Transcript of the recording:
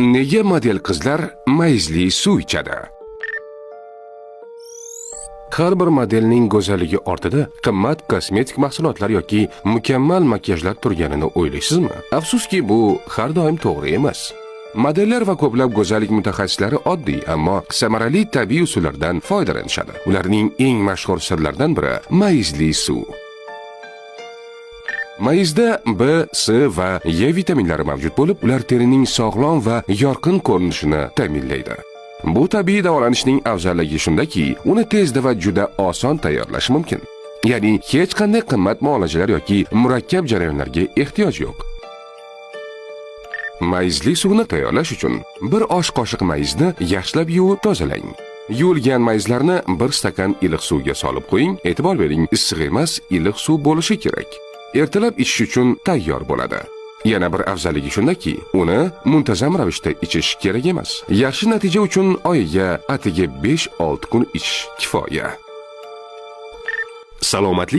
Nega model qizlar mayizli suv ichadi? Har bir modelning go'zalligi ortida qimmat kosmetik mahsulotlar yoki mukammal makiyajlar turganini o'ylaysizmi? Afsuski, bu har doim to'g'ri emas. Modellar va ko'plab go'zallik mutaxassislari oddiy, ammo samarali tabiiy usullardan foydalanishadi. Ularning eng mashhur sirlaridan biri mayizli suv. Mayizda B, C va E vitaminlari mavjud bo'lib, ular terining sog'lom va yorqin ko'rinishini ta'minlaydi. Bu tabiiy davolanishning afzalligi shundaki, uni tezda va juda oson tayyorlash mumkin. Ya'ni hech qanday qimmat muolajalar yoki murakkab jarayonlarga ehtiyoj yo'q. Mayizli suvni tayyorlash uchun bir osh qoshiq mayizni yaxshilab yuvib tozalang. Yuvilgan mayizlarni bir stakan iliq suvga solib qo'ying. E'tibor bering, issiq emas, iliq suv bo'lishi kerak. Ertalab ichish uchun tayyor bo'ladi. Yana bir afzalligi shundaki, uni muntazam ravishda ichish kerak emas. Yaxshi natija uchun oyiga atigi 5-6 kun ichish kifoya. Salomatlik